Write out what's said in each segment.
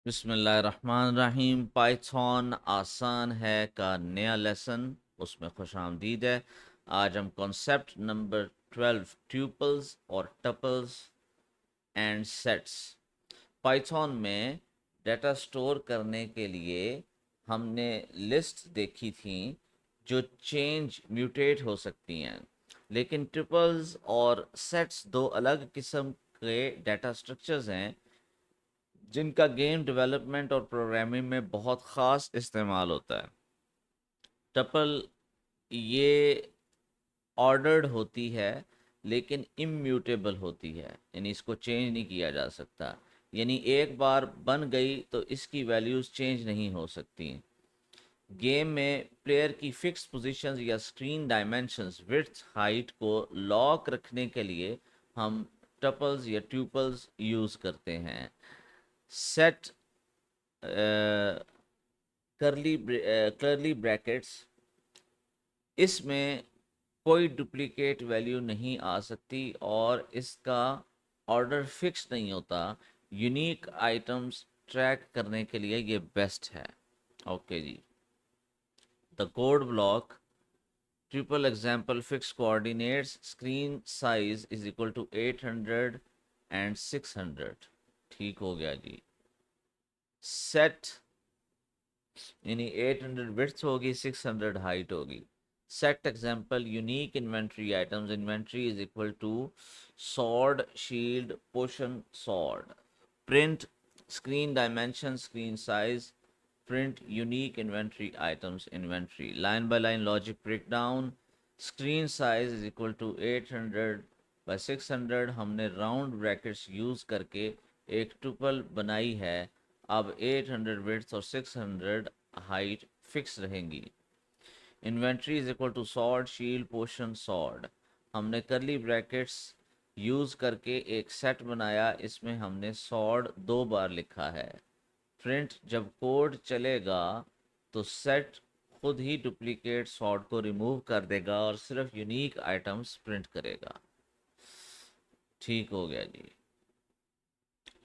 बिस्मिल्लाहिर्रहमानिर्रहीम। पाइथन आसान है का नया लेसन उसमें खुश आमदीद है। आज हम कॉन्सेप्ट नंबर 12 ट्यूपल्स और टपल्स एंड सेट्स पाइथन में डाटा स्टोर करने के लिए हमने लिस्ट देखी थी जो चेंज म्यूटेट हो सकती हैं, लेकिन ट्रिपल्स और सेट्स दो अलग किस्म के डाटा स्ट्रक्चर्स हैं जिनका गेम डेवलपमेंट और प्रोग्रामिंग में बहुत ख़ास इस्तेमाल होता है। टपल ये ऑर्डर्ड होती है लेकिन इम्यूटेबल होती है, यानी इसको चेंज नहीं किया जा सकता। यानी एक बार बन गई तो इसकी वैल्यूज़ चेंज नहीं हो सकती। गेम में प्लेयर की फिक्स पोजीशंस या स्क्रीन डायमेंशंस, विड्थ, हाइट को लॉक रखने के लिए हम टपल्स या ट्यूपल्स यूज़ करते हैं। सेट करली ब्रैकेट्स, इसमें कोई डुप्लीकेट वैल्यू नहीं आ सकती और इसका ऑर्डर फिक्स नहीं होता। यूनिक आइटम्स ट्रैक करने के लिए ये बेस्ट है। ओके जी, the code block triple example fix coordinates screen size is equal to 800 and 600। ठीक हो गया जी। सेट यानी 800 विड्थ होगी, 600 हाइट होगी। Set example unique inventory items, inventory is equal to sword, shield, potion, sword. Print screen dimension, screen size, print unique inventory items, inventory. Line by line logic breakdown, screen size is equal to 800 by 600। हमने round brackets use करके एक triple बनाई है। अब 800 width और 600 height fix रहेंगी। Inventory is equal to sword, shield, potion, sword. हमने curly brackets use करके एक सेट बनाया, इसमें हमने सॉर्ड 2 बार लिखा है। प्रिंट जब कोड चलेगा तो सेट खुद ही डुप्लीकेट सॉर्ड को रिमूव कर देगा और सिर्फ यूनिक आइटम्स प्रिंट करेगा। ठीक हो गया जी।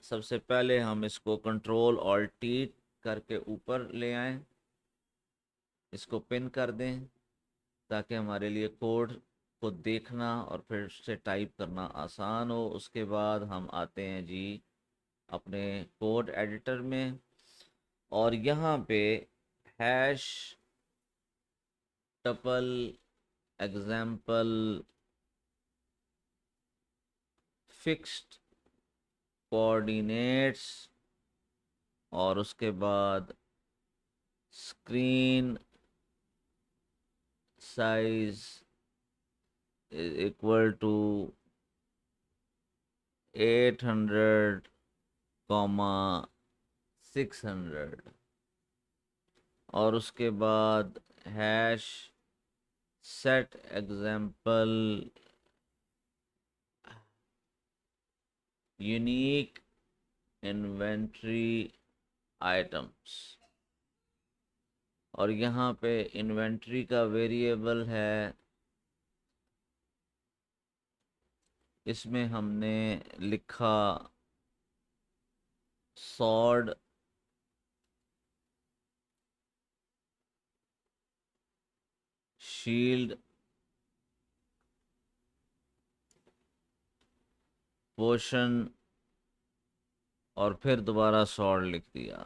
सबसे पहले हम इसको कंट्रोल ऑल्ट टी करके ऊपर ले आएं, इसको पिन कर दें ताकि हमारे लिए कोड को देखना और फिर से टाइप करना आसान हो। उसके बाद हम आते हैं जी अपने कोड एडिटर में और यहाँ पे hash tuple example fixed coordinates और उसके बाद screen size equal to 800 comma 600 और उसके बाद hash set example unique inventory items. और यहाँ पे इन्वेंट्री का वेरिएबल है, इसमें हमने लिखा सॉर्ड, शील्ड, पोशन और फिर दोबारा सॉर्ड लिख दिया।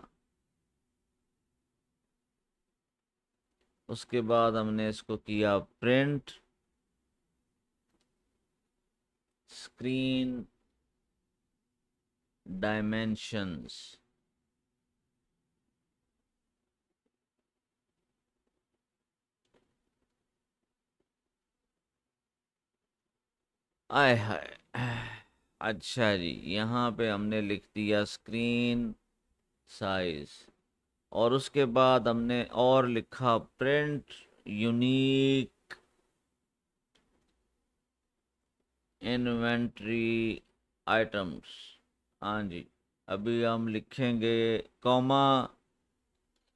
उसके बाद हमने इसको किया प्रिंट स्क्रीन डायमेंशंस। आय हाय, अच्छा जी, यहाँ पे हमने लिख दिया स्क्रीन साइज और उसके बाद हमने और लिखा प्रिंट यूनिक इन्वेंट्री आइटम्स। हाँ जी, अभी हम लिखेंगे कॉमा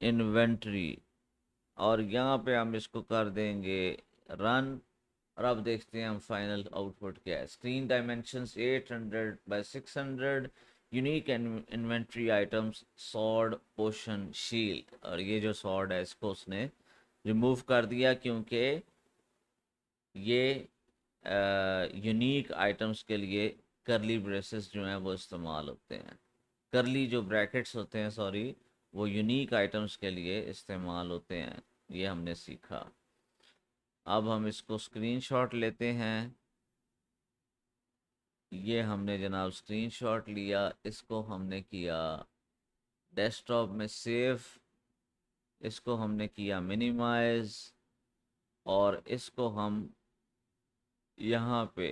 इन्वेंट्री और यहाँ पे हम इसको कर देंगे रन। और अब देखते हैं हम फाइनल आउटपुट क्या है। Screen dimensions 800 by 600, unique inventory items sword potion shield, और ये जो सॉर्ड है इसको उसने रिमूव कर दिया क्योंकि ये यूनिक आइटम्स के लिए करली ब्रेसेस जो हैं वो इस्तेमाल होते हैं। करली जो ब्रैकेट्स होते हैं, सॉरी, वो यूनिक आइटम्स के लिए इस्तेमाल होते हैं। ये हमने सीखा। अब हम इसको स्क्रीनशॉट लेते हैं। ये हमने जनाब स्क्रीनशॉट लिया, इसको हमने किया डेस्कटॉप में सेव, इसको हमने किया मिनिमाइज, और इसको हम यहाँ पे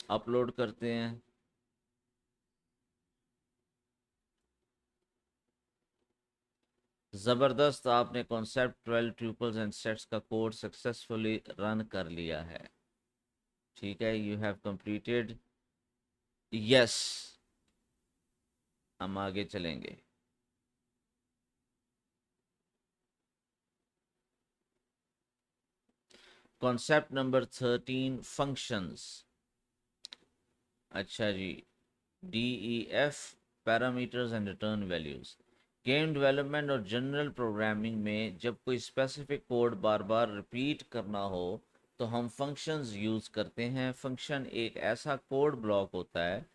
अपलोड करते हैं। ज़बरदस्त, आपने कॉन्सेप्ट 12 ट्यूपल्स एंड सेट्स का कोड सक्सेसफुली रन कर लिया है। ठीक है, यू हैव कंप्लीटेड। यस, हम आगे चलेंगे। Concept number 13, functions. अच्छा जी, DEF, parameters and return values. Game development और जनरल प्रोग्रामिंग में जब कोई स्पेसिफिक कोड बार बार रिपीट करना हो तो हम फंक्शंस यूज़ करते हैं। फंक्शन एक ऐसा कोड ब्लॉक होता है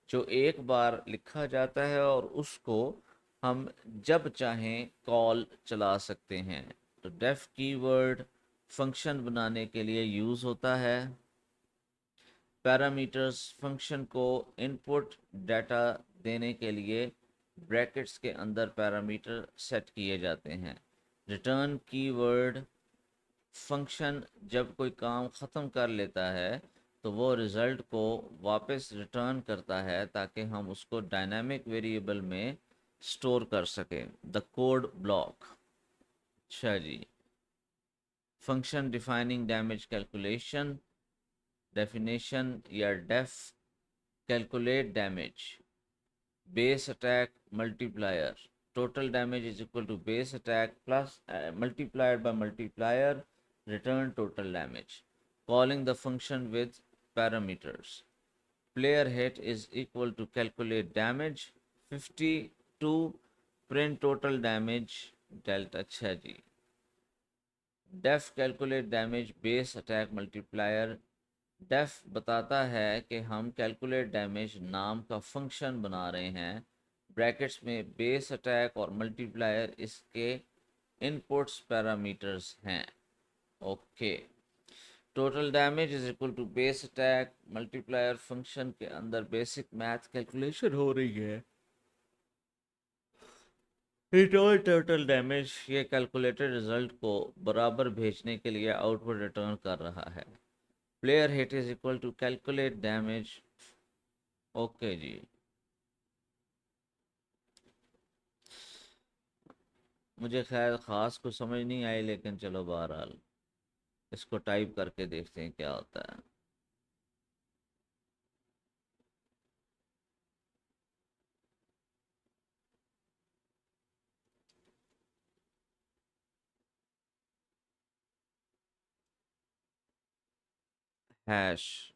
जो एक बार लिखा जाता है और उसको हम जब चाहें कॉल चला सकते हैं। तो डेफ कीवर्ड फंक्शन बनाने के लिए यूज़ होता है। पैरामीटर्स फंक्शन को इनपुट डाटा देने के लिए ब्रैकेट्स के अंदर पैरामीटर सेट किए जाते हैं। रिटर्न कीवर्ड फंक्शन जब कोई काम ख़त्म कर लेता है तो वो रिज़ल्ट को वापस रिटर्न करता है ताकि हम उसको डायनामिक वेरिएबल में स्टोर कर सकें। The code block. अच्छा जी, function defining damage calculation, definition या def, calculate damage, base attack multiplier. Total damage is equal to base attack plus multiplied by multiplier, return total damage. Calling the function with parameters. Player hit is equal to calculate damage 50 to print total damage delta। अच्छा जी, def calculate damage base attack multiplier. Def बताता है कि हम calculate damage नाम का function बना रहे हैं। ब्रैकेट्स में बेस अटैक और मल्टीप्लायर इसके इनपुट्स पैरामीटर्स हैं। Okay, total damage is equal to base attack multiplier function के अंदर बेसिक मैथ कैलकुलेशन हो रही है। रिटर्न टोटल डैमेज ये कैलकुलेटेड रिजल्ट को बराबर भेजने के लिए आउटपुट रिटर्न कर रहा है। Player hit is equal to calculate damage. Okay जी, मुझे खैर ख़ास कुछ समझ नहीं आई, लेकिन चलो बहरहाल इसको टाइप करके देखते हैं क्या होता है। हैश।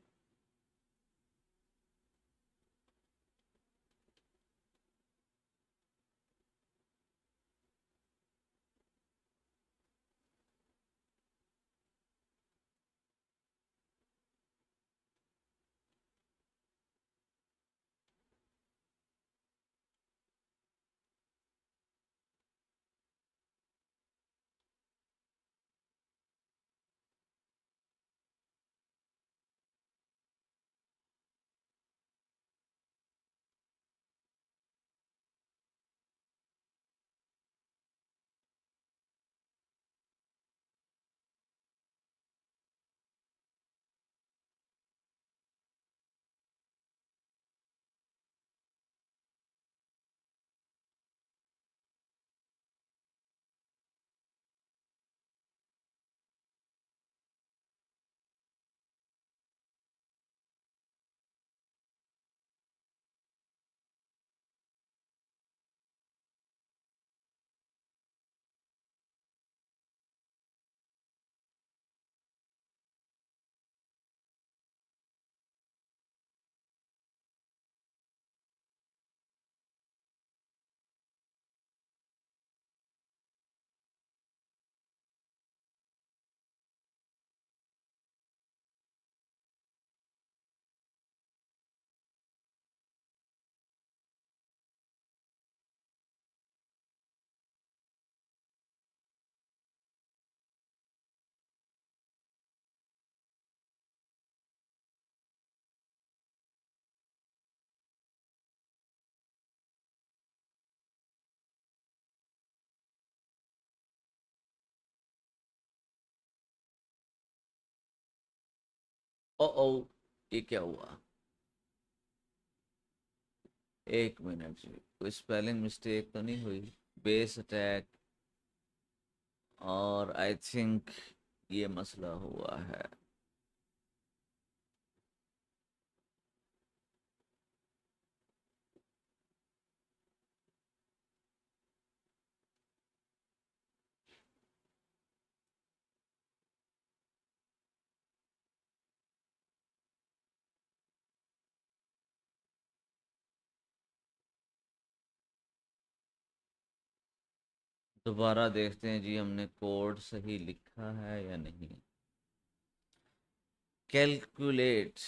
ओ ओ, ये क्या हुआ? एक मिनट जी, कोई स्पेलिंग मिस्टेक तो नहीं हुई? बेस अटैक, और आई थिंक ये मसला हुआ है। दोबारा देखते हैं जी, हमने कोड सही लिखा है या नहीं। Calculate,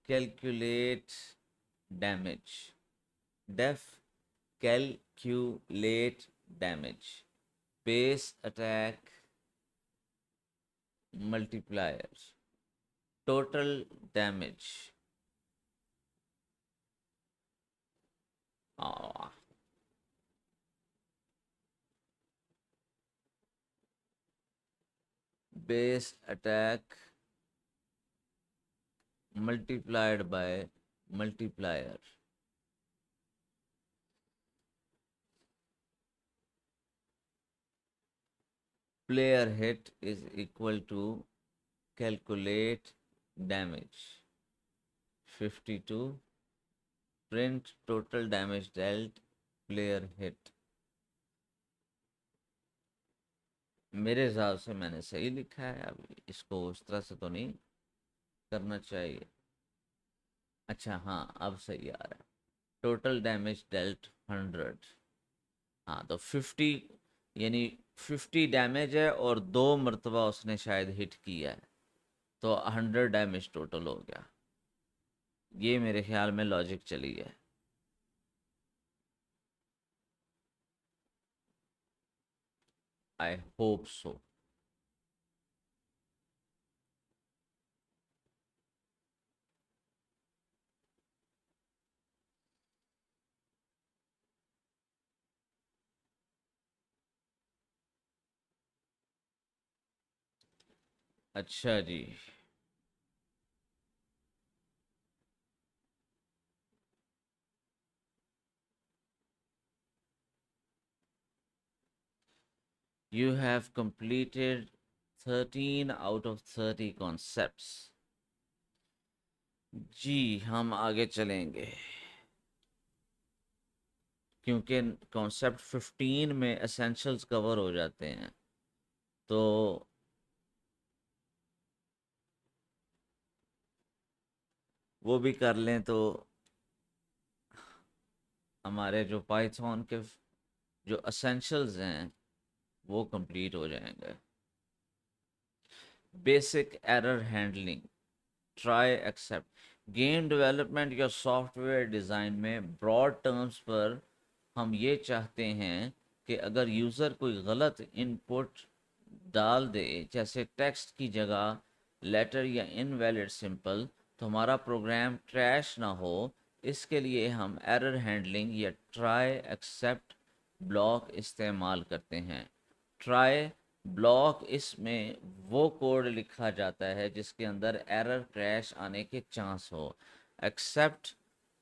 calculate damage, def calculate damage, base attack multiplier, total damage. Base attack multiplied by multiplier, player hit is equal to calculate damage 52, print total damage dealt, player hit। मेरे हिसाब से मैंने सही लिखा है, अब इसको उस तरह से तो नहीं करना चाहिए। अच्छा हाँ, अब सही आ रहा है। Total damage dealt 100। हाँ तो 50, यानी 50 डैमेज है और 2 मरतबा उसने शायद हिट किया है, तो 100 डैमेज टोटल हो गया। ये मेरे ख्याल में लॉजिक चली है। I hope so. अच्छा जी, you have completed 13 out of 30 concepts. जी, हम आगे चलेंगे क्योंकि कॉन्सेप्ट 15 में एसेंशियल्स कवर हो जाते हैं, तो वो भी कर लें तो हमारे जो पाइथन के जो एसेंशियल्स हैं वो कंप्लीट हो जाएंगे। Basic error handling, try except. Game development या सॉफ्टवेयर डिज़ाइन में ब्रॉड टर्म्स पर हम ये चाहते हैं कि अगर यूज़र कोई गलत इनपुट डाल दे, जैसे टेक्स्ट की जगह लेटर या इनवैलिड सिंपल, तो हमारा प्रोग्राम क्रैश ना हो। इसके लिए हम एरर हैंडलिंग या ट्राई एक्सेप्ट ब्लॉक इस्तेमाल करते हैं। ट्राई ब्लॉक, इसमें वो कोड लिखा जाता है जिसके अंदर एरर क्रैश आने के चांस हो। एक्सेप्ट,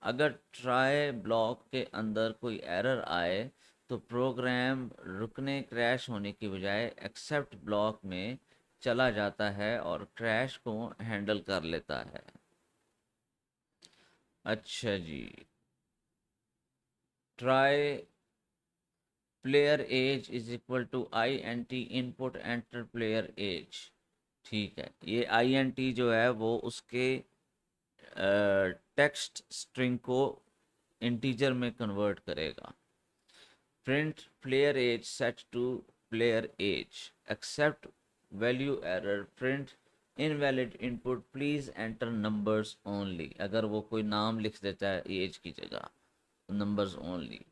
अगर ट्राई ब्लॉक के अंदर कोई एरर आए तो प्रोग्राम रुकने, क्रैश होने की बजाय एक्सेप्ट ब्लॉक में चला जाता है और क्रैश को हैंडल कर लेता है। अच्छा जी, try player age is equal to I N T input enter player age. ठीक है, ये आई एन टी जो है वो उसके टेक्स्ट स्ट्रिंग को इंटीजर में कन्वर्ट करेगा। Print player age set to player age, except value error, print invalid input please enter numbers only. अगर वो कोई नाम लिख देता है एज की जगह, नंबर्स ओनली।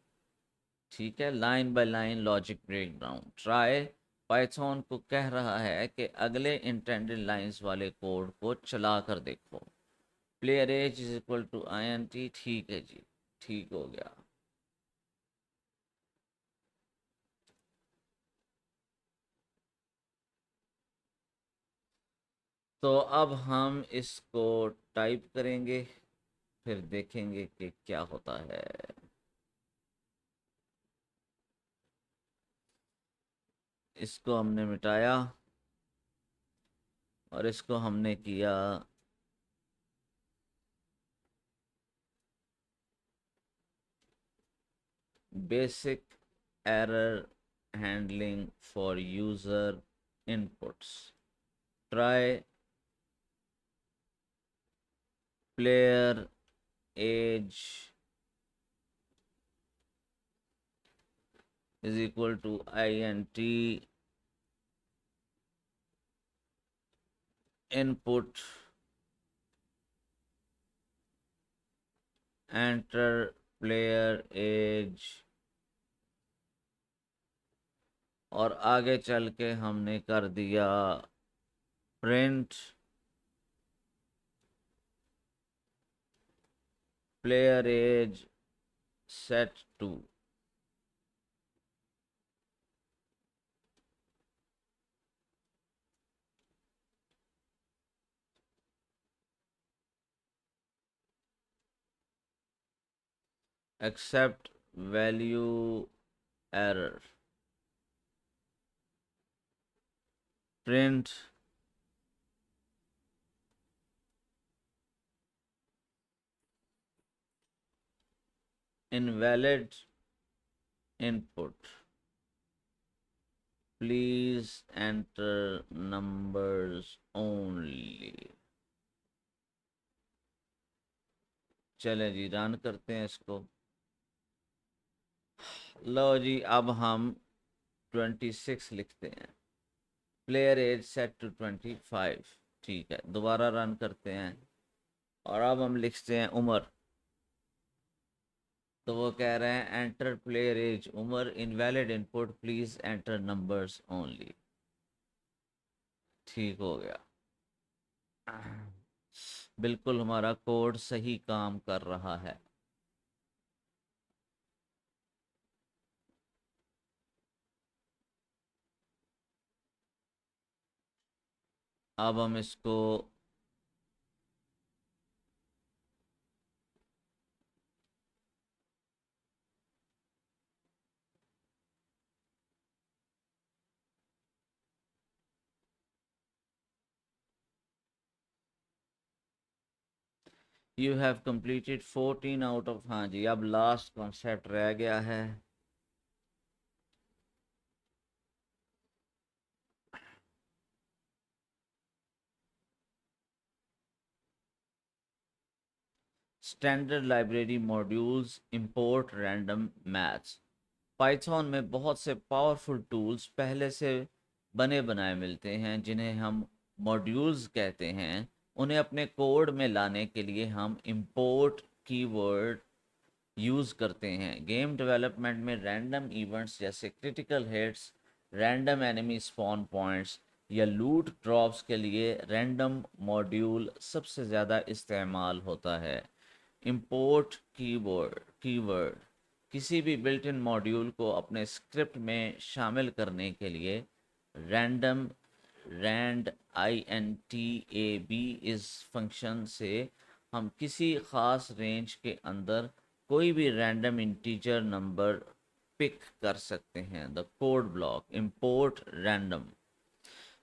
ठीक है, line by line logic break down. Try Python को कह रहा है कि अगले इंटेंडेड लाइंस वाले कोड को चला कर देखो। Player age is equal to I N T. ठीक है जी, ठीक हो गया। तो अब हम इसको टाइप करेंगे, फिर देखेंगे कि क्या होता है। इसको हमने मिटाया और इसको हमने किया basic error handling for user inputs. Try player age is equal to int input enter player age, और आगे चल के हमने कर दिया print player age set to accept value error, print invalid input, please enter numbers only। चलें जी, run करते हैं इसको। लो जी, अब हम 26 लिखते हैं, प्लेयर एज सेट टू 25। ठीक है, दोबारा रन करते हैं और अब हम लिखते हैं उम्र। तो वो कह रहे हैं एंटर प्लेयर एज उम्र, invalid input, please enter numbers only. ठीक हो गया, बिल्कुल हमारा कोड सही काम कर रहा है। अब हम इसको you have completed 14 out of, हाँ जी, अब लास्ट कॉन्सेप्ट रह गया है। Standard library modules import random maths. Python में बहुत से पावरफुल टूल्स पहले से बने बनाए मिलते हैं जिन्हें हम मॉड्यूल्स कहते हैं। उन्हें अपने कोड में लाने के लिए हम इंपोर्ट कीवर्ड यूज़ करते हैं। गेम डेवलपमेंट में रैंडम इवेंट्स जैसे critical hits, random enemy spawn points या लूट ड्रॉप्स के लिए रैंडम मॉड्यूल सबसे ज़्यादा इस्तेमाल होता है। इंपोर्ट कीवर्ड किसी भी बिल्ट इन मॉड्यूल को अपने स्क्रिप्ट में शामिल करने के लिए रैंडम रैंड INTAB इस फंक्शन से हम किसी ख़ास रेंज के अंदर कोई भी रैंडम इंटीजर नंबर पिक कर सकते हैं। The code block import random,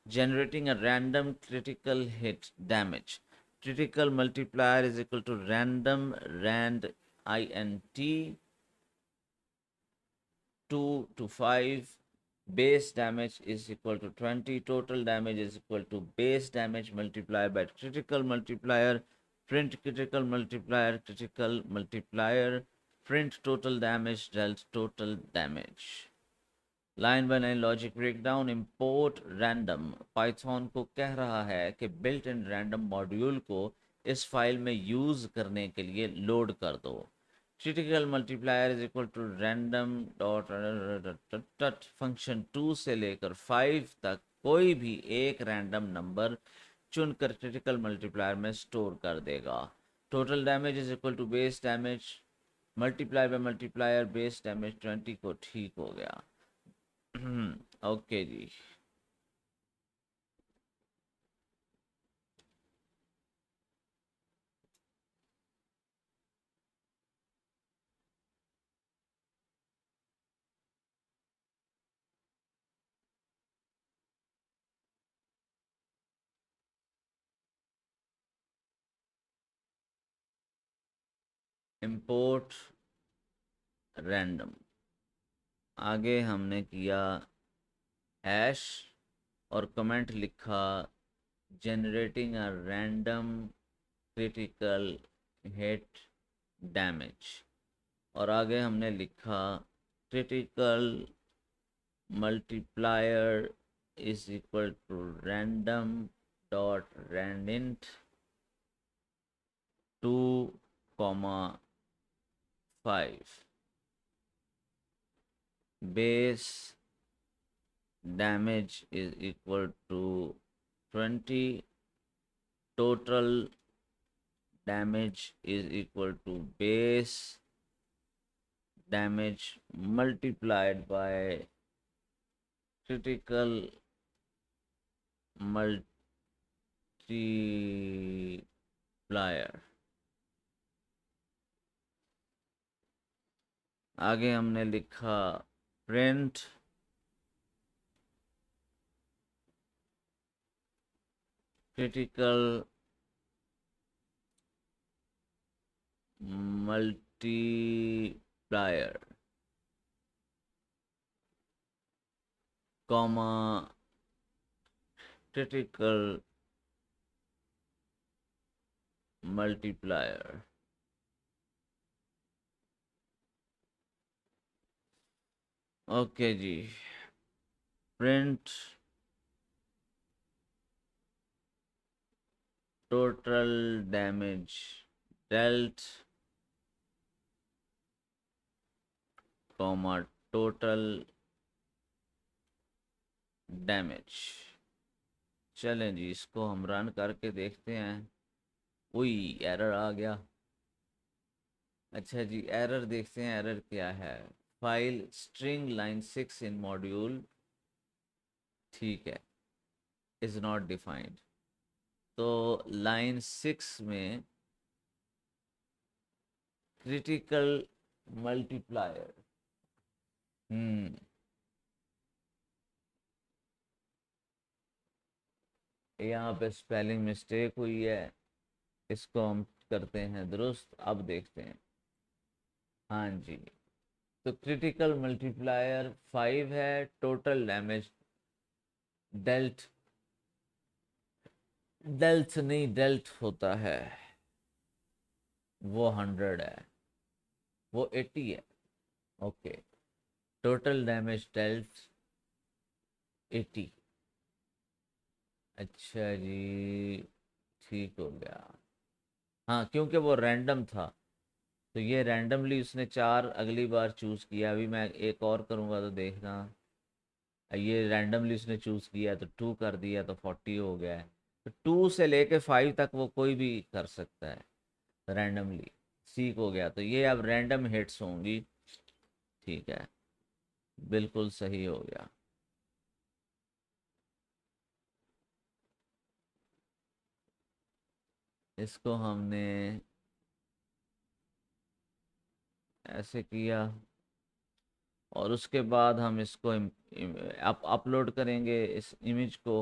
generating a random critical hit damage. Critical multiplier is equal to random rand int 2 to 5. Base damage is equal to 20. Total damage is equal to base damage multiplied by critical multiplier. Print critical multiplier. Print total damage dealt total damage. Line by line logic breakdown. Import random Python को कह रहा है कि built in random module को इस file में use करने के लिए लोड कर दो। Critical multiplier is equal to random dot function 2 से लेकर 5 तक कोई भी एक रैंडम नंबर चुनकर क्रिटिकल मल्टीप्लायर में स्टोर कर देगा। Total damage is equal to base damage multiply by multiplier base damage 20 को। ठीक हो गया। ओके जी, इंपोर्ट रैंडम, आगे हमने किया हैश और कमेंट लिखा generating a random critical hit damage, और आगे हमने लिखा critical multiplier is equal to random dot randint 2,5 base damage is equal to 20, total damage is equal to base damage multiplied by critical multiplier। आगे हमने लिखा print critical multiplier comma critical multiplier. Okay जी, print total damage delta comma total damage. चलें जी, इसको हम run करके देखते हैं। कोई एरर आ गया। अच्छा जी, एरर देखते हैं, एरर क्या है। फाइल स्ट्रिंग लाइन 6 इन मॉड्यूल, ठीक है, इज नॉट डिफाइंड। तो लाइन 6 में क्रिटिकल मल्टीप्लायर, यहाँ पे स्पेलिंग मिस्टेक हुई है, इसको हम करते हैं दुरुस्त। अब देखते हैं। हाँ जी, तो क्रिटिकल मल्टीप्लायर 5 है, टोटल डैमेज डेल्ट, डेल्थ नहीं डेल्ट होता है, वो 100 है, वो 80 है। Okay, total damage dealt 80। अच्छा जी, ठीक हो गया। हाँ, क्योंकि वो रैंडम था, तो ये रैंडमली उसने 4 अगली बार चूज़ किया। अभी मैं एक और करूँगा तो देखना, ये रैंडमली उसने चूज़ किया तो 2 कर दिया तो 40 हो गया है। तो 2 से लेके 5 तक वो कोई भी कर सकता है रैंडमली। सीख हो गया, तो ये अब रैंडम हिट्स होंगी। ठीक है, बिल्कुल सही हो गया। इसको हमने ऐसे किया और उसके बाद हम इसको अपलोड करेंगे इस इमेज को,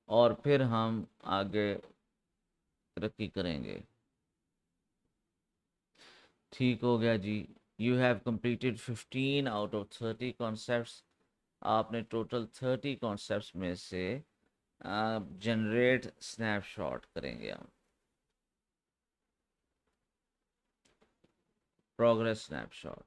और फिर हम आगे तरक्की करेंगे। ठीक हो गया जी। You have completed 15 out of 30 concepts. आपने टोटल 30 कॉन्सेप्ट्स में से जनरेट स्नैपशॉट करेंगे हम, प्रोग्रेस स्नैपशॉट।